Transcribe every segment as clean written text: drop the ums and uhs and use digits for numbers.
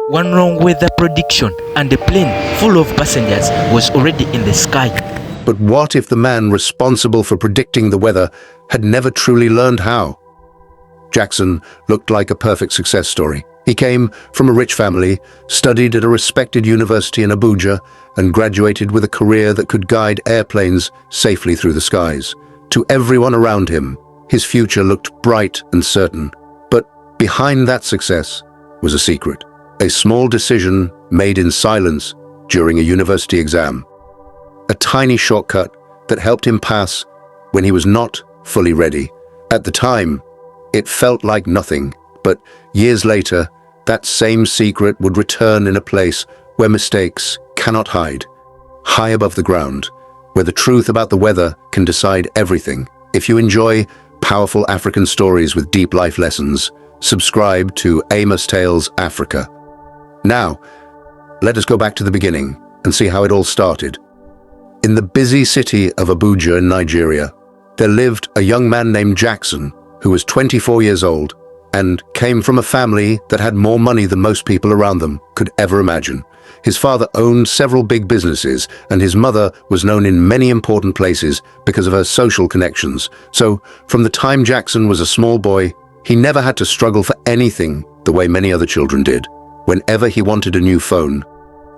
One wrong weather prediction and the plane full of passengers was already in the sky. But what if the man responsible for predicting the weather had never truly learned how? Jackson looked like a perfect success story. He came from a rich family, studied at a respected university in Abuja, and graduated with a career that could guide airplanes safely through the skies. To everyone around him, his future looked bright and certain. But behind that success was a secret. A small decision made in silence during a university exam. A tiny shortcut that helped him pass when he was not fully ready. At the time, it felt like nothing, but years later, that same secret would return in a place where mistakes cannot hide. High above the ground, where the truth about the weather can decide everything. If you enjoy powerful African stories with deep life lessons, subscribe to AMOS Tales Africa. Now, let us go back to the beginning and see how it all started. In the busy city of Abuja in Nigeria, there lived a young man named Jackson, who was 24 years old and came from a family that had more money than most people around them could ever imagine. His father owned several big businesses, and his mother was known in many important places because of her social connections. So, from the time Jackson was a small boy, he never had to struggle for anything the way many other children did. Whenever he wanted a new phone,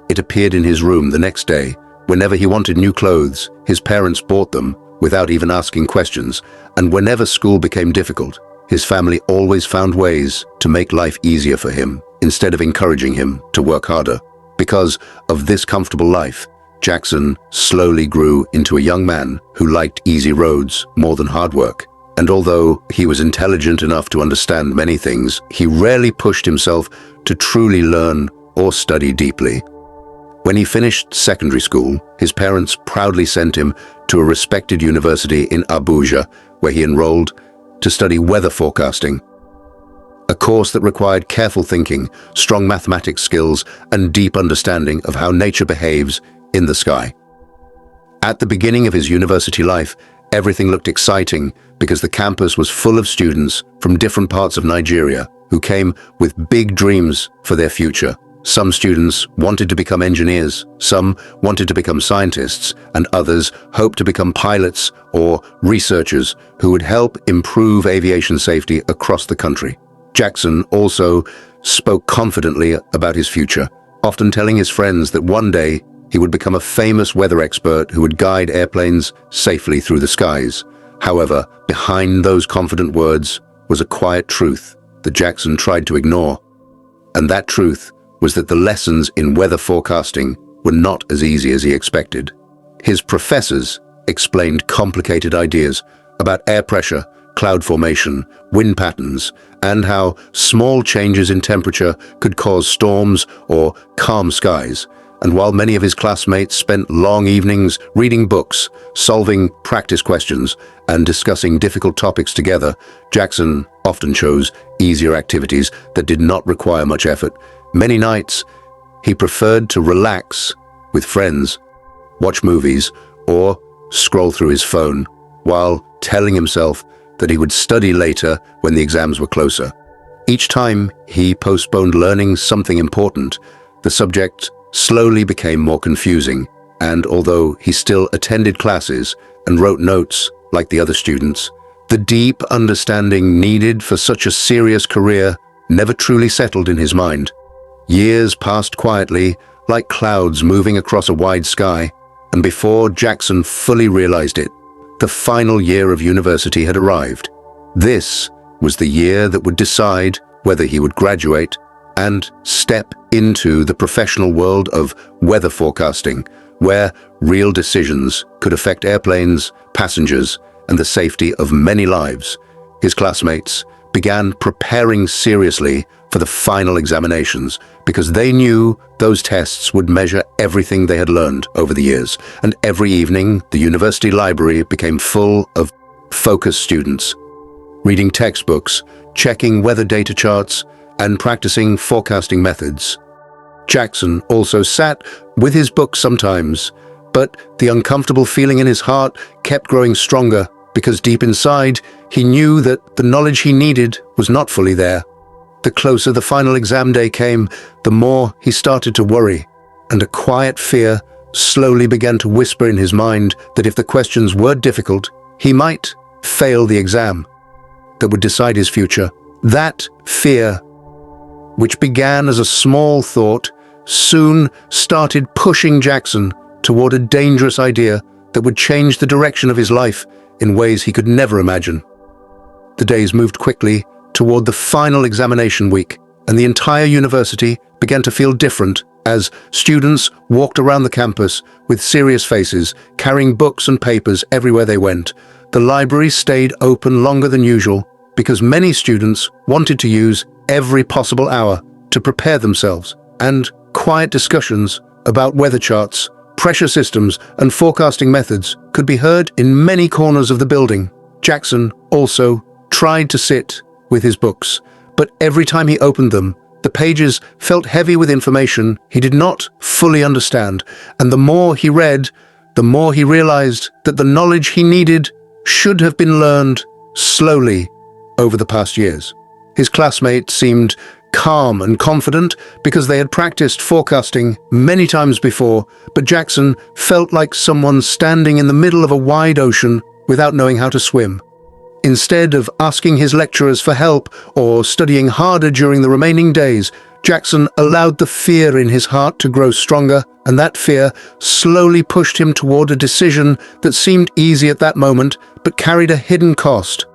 it appeared in his room the next day. Whenever he wanted new clothes, his parents bought them without even asking questions. And whenever school became difficult, his family always found ways to make life easier for him, instead of encouraging him to work harder. Because of this comfortable life, Jackson slowly grew into a young man who liked easy roads more than hard work. And although he was intelligent enough to understand many things, he rarely pushed himself to truly learn or study deeply. When he finished secondary school, his parents proudly sent him to a respected university in Abuja, where he enrolled to study weather forecasting, a course that required careful thinking, strong mathematics skills, and deep understanding of how nature behaves in the sky. At the beginning of his university life, everything looked exciting because the campus was full of students from different parts of Nigeria who came with big dreams for their future. Some students wanted to become engineers, some wanted to become scientists, and others hoped to become pilots or researchers who would help improve aviation safety across the country. Jackson also spoke confidently about his future, often telling his friends that one day he would become a famous weather expert who would guide airplanes safely through the skies. However, behind those confident words was a quiet truth that Jackson tried to ignore. And that truth was that the lessons in weather forecasting were not as easy as he expected. His professors explained complicated ideas about air pressure, cloud formation, wind patterns, and how small changes in temperature could cause storms or calm skies. And while many of his classmates spent long evenings reading books, solving practice questions, and discussing difficult topics together, Jackson often chose easier activities that did not require much effort. Many nights, he preferred to relax with friends, watch movies, or scroll through his phone, while telling himself that he would study later when the exams were closer. Each time he postponed learning something important, the subject slowly became more confusing, and although he still attended classes and wrote notes like the other students, the deep understanding needed for such a serious career never truly settled in his mind. Years passed quietly, like clouds moving across a wide sky, and before Jackson fully realized it, the final year of university had arrived. This was the year that would decide whether he would graduate and step into the professional world of weather forecasting, where real decisions could affect airplanes, passengers, and the safety of many lives. His classmates began preparing seriously for the final examinations because they knew those tests would measure everything they had learned over the years. And every evening, the university library became full of focused students, reading textbooks, checking weather data charts, and practicing forecasting methods. Jackson also sat with his books sometimes, but the uncomfortable feeling in his heart kept growing stronger because deep inside, he knew that the knowledge he needed was not fully there. The closer the final exam day came, the more he started to worry, and a quiet fear slowly began to whisper in his mind that if the questions were difficult, he might fail the exam that would decide his future. That fear, which began as a small thought, soon started pushing Jackson toward a dangerous idea that would change the direction of his life in ways he could never imagine. The days moved quickly toward the final examination week, and the entire university began to feel different as students walked around the campus with serious faces, carrying books and papers everywhere they went. The library stayed open longer than usual because many students wanted to use every possible hour to prepare themselves, and quiet discussions about weather charts, pressure systems, and forecasting methods could be heard in many corners of the building. Jackson also tried to sit with his books, but every time he opened them, the pages felt heavy with information he did not fully understand, and the more he read, the more he realized that the knowledge he needed should have been learned slowly over the past years. His classmates seemed calm and confident because they had practiced forecasting many times before, but Jackson felt like someone standing in the middle of a wide ocean without knowing how to swim. Instead of asking his lecturers for help or studying harder during the remaining days, Jackson allowed the fear in his heart to grow stronger, and that fear slowly pushed him toward a decision that seemed easy at that moment but carried a hidden cost.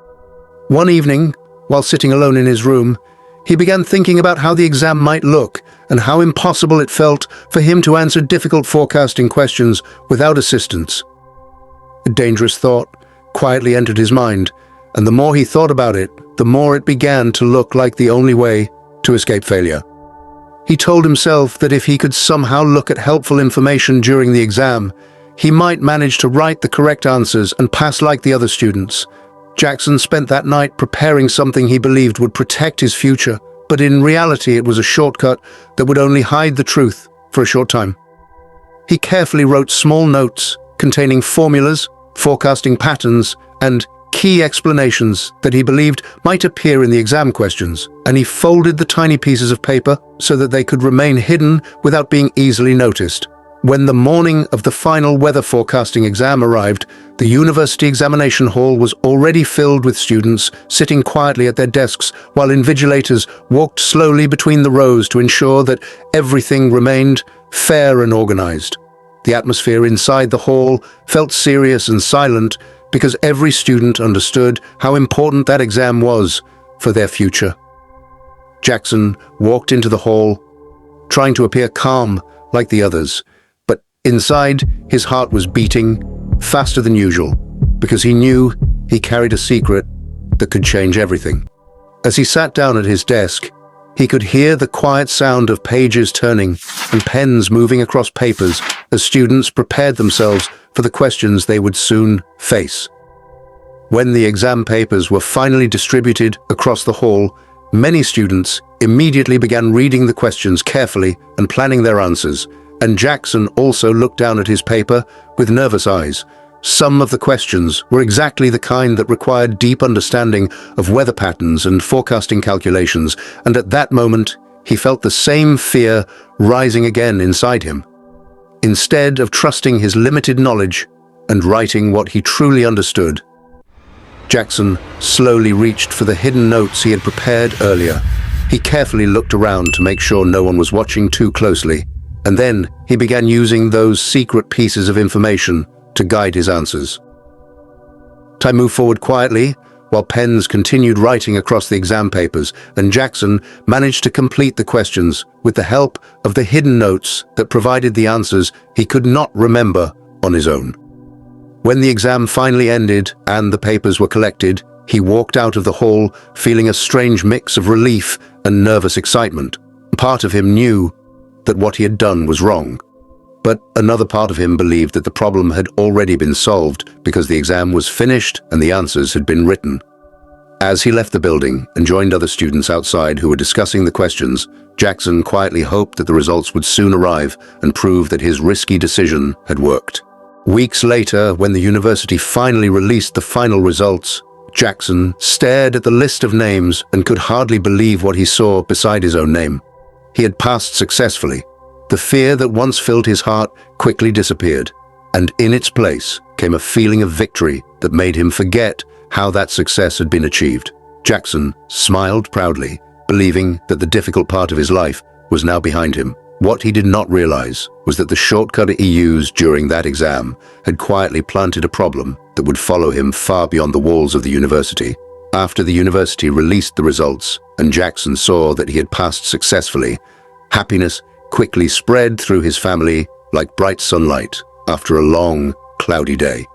One evening, while sitting alone in his room, he began thinking about how the exam might look and how impossible it felt for him to answer difficult forecasting questions without assistance. A dangerous thought quietly entered his mind, and the more he thought about it, the more it began to look like the only way to escape failure. He told himself that if he could somehow look at helpful information during the exam, he might manage to write the correct answers and pass like the other students. Jackson spent that night preparing something he believed would protect his future, but in reality it was a shortcut that would only hide the truth for a short time. He carefully wrote small notes containing formulas, forecasting patterns, and key explanations that he believed might appear in the exam questions, and he folded the tiny pieces of paper so that they could remain hidden without being easily noticed. When the morning of the final weather forecasting exam arrived, the university examination hall was already filled with students sitting quietly at their desks while invigilators walked slowly between the rows to ensure that everything remained fair and organized. The atmosphere inside the hall felt serious and silent because every student understood how important that exam was for their future. Jackson walked into the hall, trying to appear calm like the others, but inside his heart was beating faster than usual because he knew he carried a secret that could change everything. As he sat down at his desk, he could hear the quiet sound of pages turning and pens moving across papers as students prepared themselves for the questions they would soon face. When the exam papers were finally distributed across the hall, many students immediately began reading the questions carefully and planning their answers, and Jackson also looked down at his paper with nervous eyes. Some of the questions were exactly the kind that required deep understanding of weather patterns and forecasting calculations, and at that moment, he felt the same fear rising again inside him. Instead of trusting his limited knowledge and writing what he truly understood, Jackson slowly reached for the hidden notes he had prepared earlier. He carefully looked around to make sure no one was watching too closely, and then he began using those secret pieces of information to guide his answers. Time moved forward quietly, while pens continued writing across the exam papers, and Jackson managed to complete the questions with the help of the hidden notes that provided the answers he could not remember on his own. When the exam finally ended and the papers were collected, he walked out of the hall feeling a strange mix of relief and nervous excitement. Part of him knew that what he had done was wrong, but another part of him believed that the problem had already been solved because the exam was finished and the answers had been written. As he left the building and joined other students outside who were discussing the questions, Jackson quietly hoped that the results would soon arrive and prove that his risky decision had worked. Weeks later, when the university finally released the final results, Jackson stared at the list of names and could hardly believe what he saw beside his own name. He had passed successfully. The fear that once filled his heart quickly disappeared, and in its place came a feeling of victory that made him forget how that success had been achieved. Jackson smiled proudly, believing that the difficult part of his life was now behind him. What he did not realize was that the shortcut he used during that exam had quietly planted a problem that would follow him far beyond the walls of the university. After the university released the results and Jackson saw that he had passed successfully, happiness quickly spread through his family like bright sunlight after a long, cloudy day.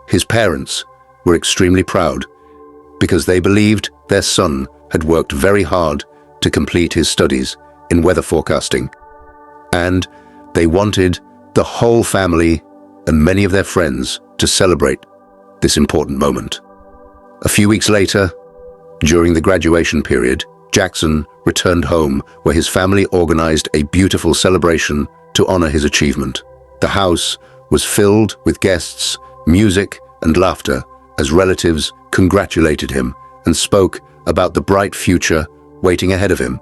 His parents were extremely proud because they believed their son had worked very hard to complete his studies in weather forecasting, and they wanted the whole family and many of their friends to celebrate this important moment. A few weeks later, during the graduation period, Jackson returned home where his family organized a beautiful celebration to honor his achievement. The house was filled with guests, music, and laughter as relatives congratulated him and spoke about the bright future waiting ahead of him.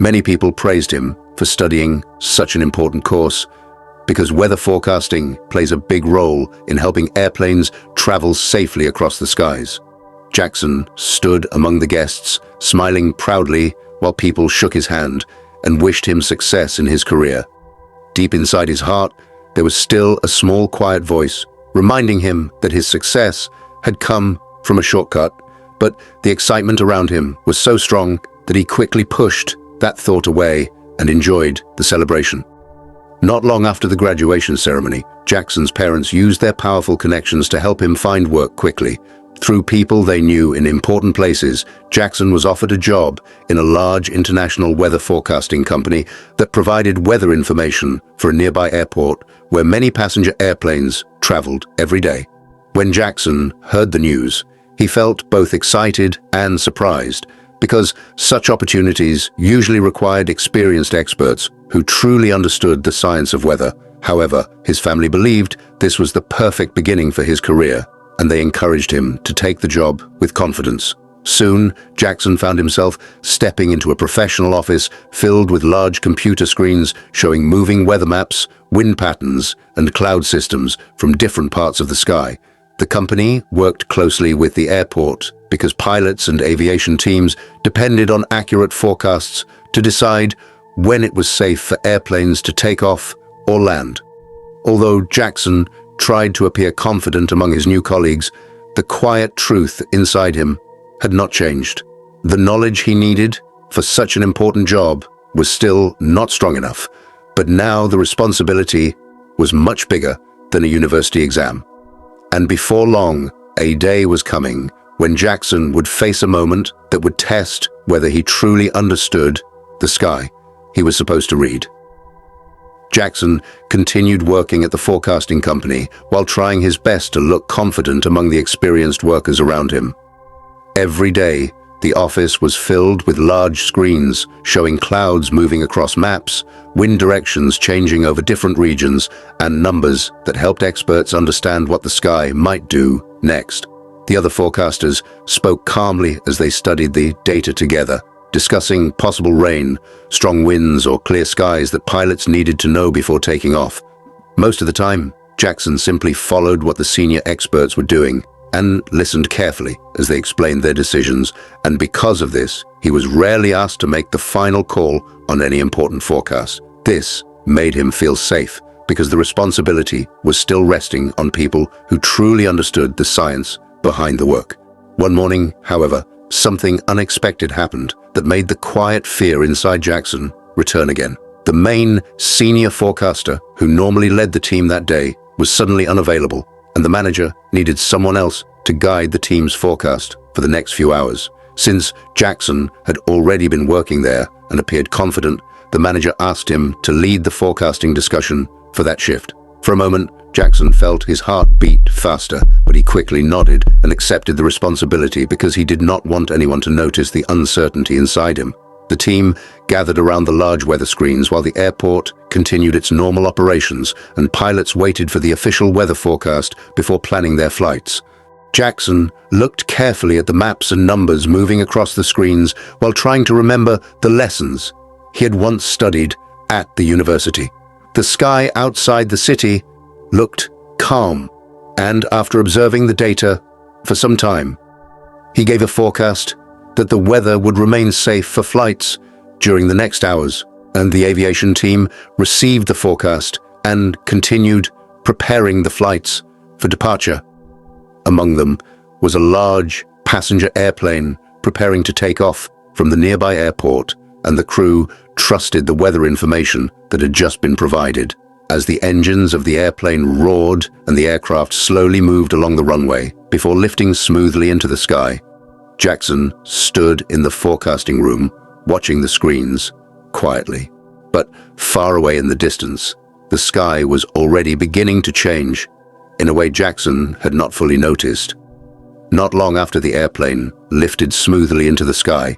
Many people praised him for studying such an important course because weather forecasting plays a big role in helping airplanes travel safely across the skies. Jackson stood among the guests, smiling proudly while people shook his hand and wished him success in his career. Deep inside his heart, there was still a small, quiet voice reminding him that his success had come from a shortcut, but the excitement around him was so strong that he quickly pushed that thought away and enjoyed the celebration. Not long after the graduation ceremony, Jackson's parents used their powerful connections to help him find work quickly. Through people they knew in important places, Jackson was offered a job in a large international weather forecasting company that provided weather information for a nearby airport where many passenger airplanes traveled every day. When Jackson heard the news, he felt both excited and surprised because such opportunities usually required experienced experts who truly understood the science of weather. However, his family believed this was the perfect beginning for his career, and they encouraged him to take the job with confidence. Soon, Jackson found himself stepping into a professional office filled with large computer screens showing moving weather maps, wind patterns, and cloud systems from different parts of the sky. The company worked closely with the airport because pilots and aviation teams depended on accurate forecasts to decide when it was safe for airplanes to take off or land. Although Jackson tried to appear confident among his new colleagues, the quiet truth inside him had not changed. The knowledge he needed for such an important job was still not strong enough, but now the responsibility was much bigger than a university exam. And before long, a day was coming when Jackson would face a moment that would test whether he truly understood the sky he was supposed to read. Jackson continued working at the forecasting company while trying his best to look confident among the experienced workers around him. Every day, the office was filled with large screens showing clouds moving across maps, wind directions changing over different regions, and numbers that helped experts understand what the sky might do next. The other forecasters spoke calmly as they studied the data together, discussing possible rain, strong winds, or clear skies that pilots needed to know before taking off. Most of the time, Jackson simply followed what the senior experts were doing and listened carefully as they explained their decisions, and because of this, he was rarely asked to make the final call on any important forecast. This made him feel safe because the responsibility was still resting on people who truly understood the science behind the work. One morning, however, something unexpected happened that made the quiet fear inside Jackson return again. The main senior forecaster who normally led the team that day was suddenly unavailable, and the manager needed someone else to guide the team's forecast for the next few hours. Since Jackson had already been working there and appeared confident, the manager asked him to lead the forecasting discussion for that shift. For a moment, Jackson felt his heart beat faster, but he quickly nodded and accepted the responsibility because he did not want anyone to notice the uncertainty inside him. The team gathered around the large weather screens while the airport continued its normal operations, and pilots waited for the official weather forecast before planning their flights. Jackson looked carefully at the maps and numbers moving across the screens while trying to remember the lessons he had once studied at the university. The sky outside the city looked calm, and after observing the data for some time, he gave a forecast that the weather would remain safe for flights during the next hours, and the aviation team received the forecast and continued preparing the flights for departure. Among them was a large passenger airplane preparing to take off from the nearby airport, and the crew trusted the weather information that had just been provided. As the engines of the airplane roared and the aircraft slowly moved along the runway before lifting smoothly into the sky, Jackson stood in the forecasting room, watching the screens quietly. But far away in the distance, the sky was already beginning to change in a way Jackson had not fully noticed. Not long after the airplane lifted smoothly into the sky,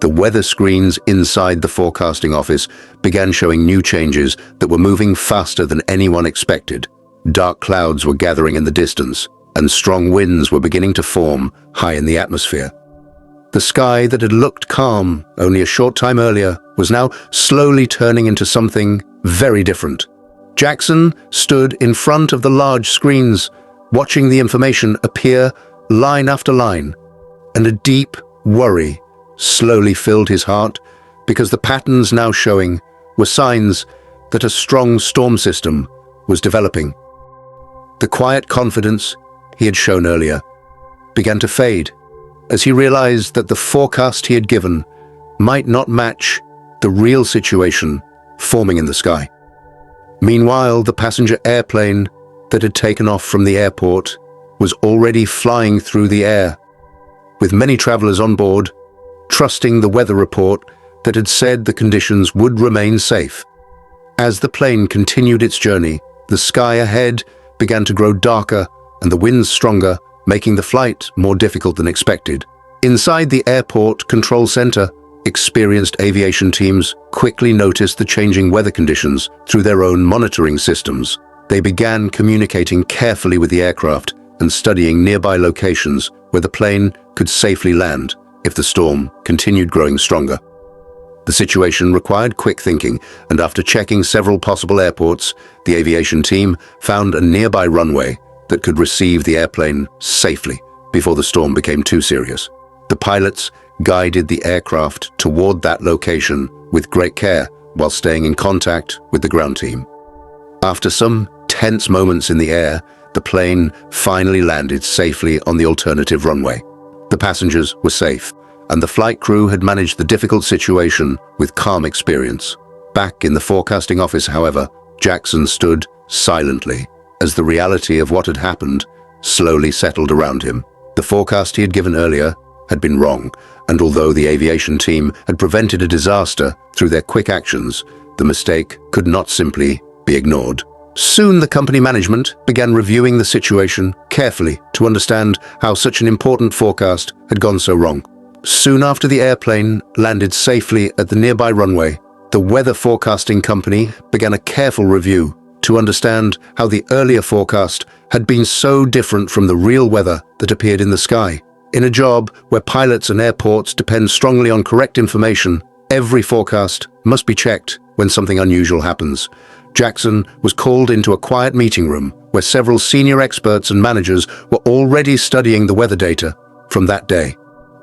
the weather screens inside the forecasting office began showing new changes that were moving faster than anyone expected. Dark clouds were gathering in the distance, and strong winds were beginning to form high in the atmosphere. The sky that had looked calm only a short time earlier was now slowly turning into something very different. Jackson stood in front of the large screens, watching the information appear line after line, and a deep worry slowly filled his heart because the patterns now showing were signs that a strong storm system was developing. The quiet confidence he had shown earlier began to fade as he realized that the forecast he had given might not match the real situation forming in the sky. Meanwhile, the passenger airplane that had taken off from the airport was already flying through the air, with many travelers on board trusting the weather report that had said the conditions would remain safe. As the plane continued its journey, the sky ahead began to grow darker and the winds stronger, making the flight more difficult than expected. Inside the airport control center, experienced aviation teams quickly noticed the changing weather conditions through their own monitoring systems. They began communicating carefully with the aircraft and studying nearby locations where the plane could safely land if the storm continued growing stronger. The situation required quick thinking, and after checking several possible airports, the aviation team found a nearby runway that could receive the airplane safely before the storm became too serious. The pilots guided the aircraft toward that location with great care while staying in contact with the ground team. After some tense moments in the air, the plane finally landed safely on the alternative runway. The passengers were safe, and the flight crew had managed the difficult situation with calm experience. Back in the forecasting office, however, Jackson stood silently as the reality of what had happened slowly settled around him. The forecast he had given earlier had been wrong, and although the aviation team had prevented a disaster through their quick actions, the mistake could not simply be ignored. Soon the company management began reviewing the situation carefully to understand how such an important forecast had gone so wrong. Soon after the airplane landed safely at the nearby runway, the weather forecasting company began a careful review to understand how the earlier forecast had been so different from the real weather that appeared in the sky. In a job where pilots and airports depend strongly on correct information, every forecast must be checked when something unusual happens. Jackson was called into a quiet meeting room where several senior experts and managers were already studying the weather data from that day.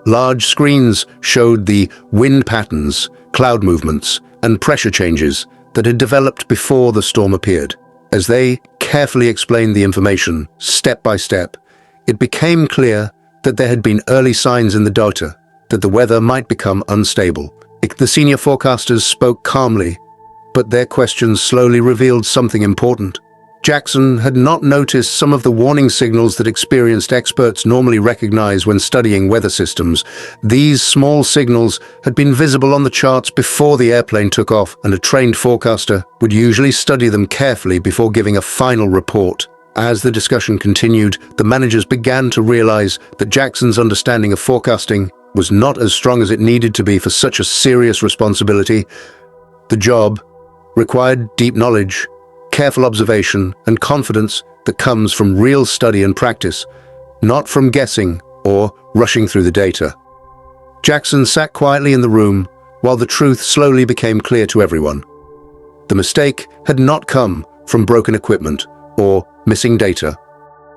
Large screens showed the wind patterns, cloud movements, and pressure changes that had developed before the storm appeared. As they carefully explained the information step by step, it became clear that there had been early signs in the data that the weather might become unstable. The senior forecasters spoke calmly, but their questions slowly revealed something important. Jackson had not noticed some of the warning signals that experienced experts normally recognize when studying weather systems. These small signals had been visible on the charts before the airplane took off, and a trained forecaster would usually study them carefully before giving a final report. As the discussion continued, the managers began to realize that Jackson's understanding of forecasting was not as strong as it needed to be for such a serious responsibility. The job required deep knowledge, careful observation, and confidence that comes from real study and practice, not from guessing or rushing through the data. Jackson sat quietly in the room while the truth slowly became clear to everyone. The mistake had not come from broken equipment or missing data.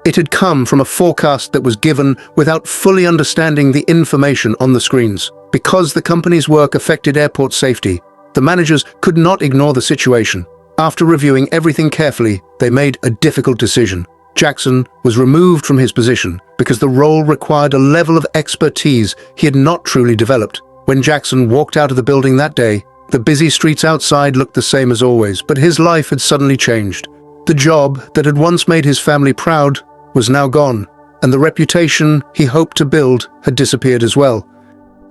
It had come from a forecast that was given without fully understanding the information on the screens. Because the company's work affected airport safety, the managers could not ignore the situation. After reviewing everything carefully, they made a difficult decision. Jackson was removed from his position because the role required a level of expertise he had not truly developed. When Jackson walked out of the building that day, the busy streets outside looked the same as always, but his life had suddenly changed. The job that had once made his family proud was now gone, and the reputation he hoped to build had disappeared as well.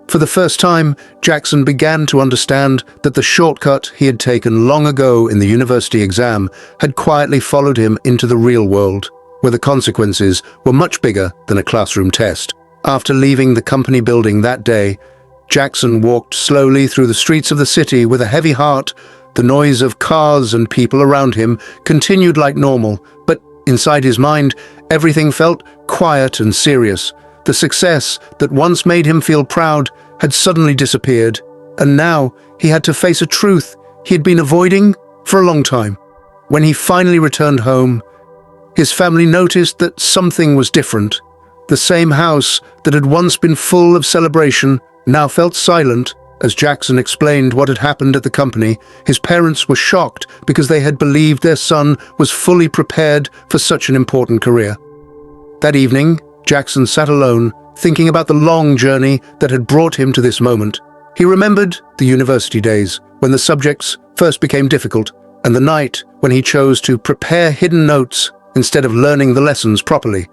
For the first time, Jackson began to understand that the shortcut he had taken long ago in the university exam had quietly followed him into the real world, where the consequences were much bigger than a classroom test. After leaving the company building that day, Jackson walked slowly through the streets of the city with a heavy heart. The noise of cars and people around him continued like normal, but inside his mind, everything felt quiet and serious. The success that once made him feel proud had suddenly disappeared, and now he had to face a truth he had been avoiding for a long time. When he finally returned home, his family noticed that something was different. The same house that had once been full of celebration now felt silent. As Jackson explained what had happened at the company, his parents were shocked because they had believed their son was fully prepared for such an important career. That evening, Jackson sat alone, thinking about the long journey that had brought him to this moment. He remembered the university days, when the subjects first became difficult, and the night when he chose to prepare hidden notes instead of learning the lessons properly.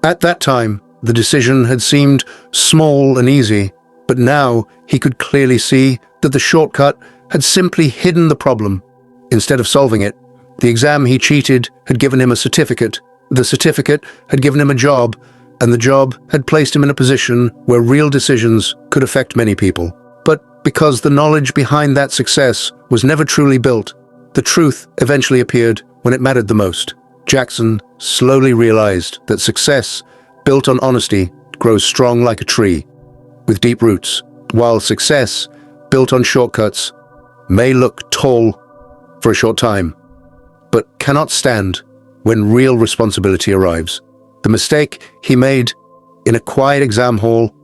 At that time, the decision had seemed small and easy, but now he could clearly see that the shortcut had simply hidden the problem. Instead of solving it, the exam he cheated had given him a certificate. The certificate had given him a job, and the job had placed him in a position where real decisions could affect many people. But because the knowledge behind that success was never truly built, the truth eventually appeared when it mattered the most. Jackson slowly realized that success built on honesty grows strong like a tree, with deep roots, while success built on shortcuts may look tall for a short time, but cannot stand when real responsibility arrives. The mistake he made in a quiet exam hall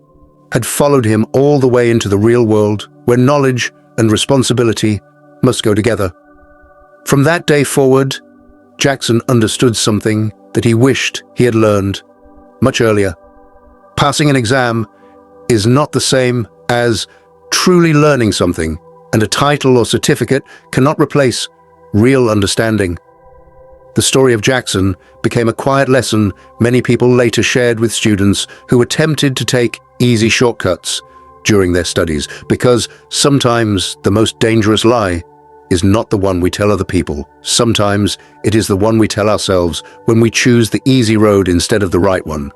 had followed him all the way into the real world, where knowledge and responsibility must go together. From that day forward, Jackson understood something that he wished he had learned much earlier. Passing an exam is not the same as truly learning something, and a title or certificate cannot replace real understanding. The story of Jackson became a quiet lesson many people later shared with students who attempted to take easy shortcuts during their studies, because sometimes the most dangerous lie is not the one we tell other people. Sometimes it is the one we tell ourselves when we choose the easy road instead of the right one.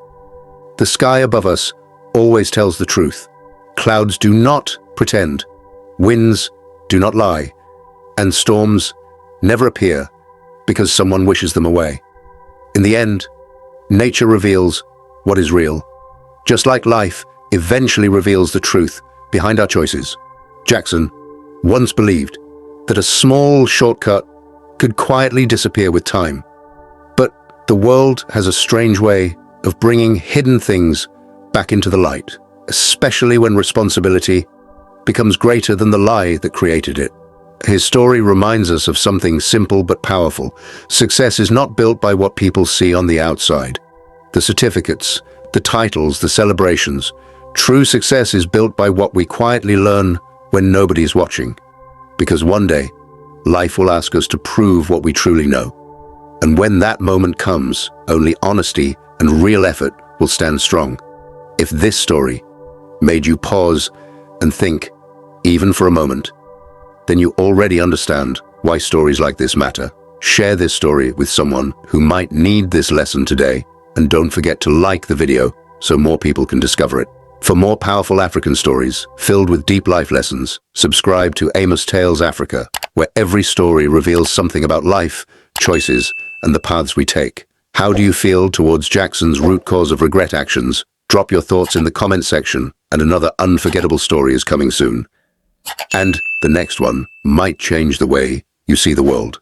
The sky above us always tells the truth. Clouds do not pretend. Winds do not lie. And storms never appear because someone wishes them away. In the end, nature reveals what is real, just like life eventually reveals the truth behind our choices. Jackson once believed that a small shortcut could quietly disappear with time. But the world has a strange way of bringing hidden things back into the light, especially when responsibility becomes greater than the lie that created it. His story reminds us of something simple but powerful. Success is not built by what people see on the outside. The certificates, the titles, the celebrations. True success is built by what we quietly learn when nobody's watching. Because one day, life will ask us to prove what we truly know. And when that moment comes, only honesty and real effort will stand strong. If this story made you pause and think, even for a moment, then you already understand why stories like this matter. Share this story with someone who might need this lesson today, and don't forget to like the video so more people can discover it. For more powerful African stories filled with deep life lessons, subscribe to AMOS Tales Africa, where every story reveals something about life, choices, and the paths we take. How do you feel towards Jackson's root cause of regret actions? Drop your thoughts in the comment section, and another unforgettable story is coming soon. And the next one might change the way you see the world.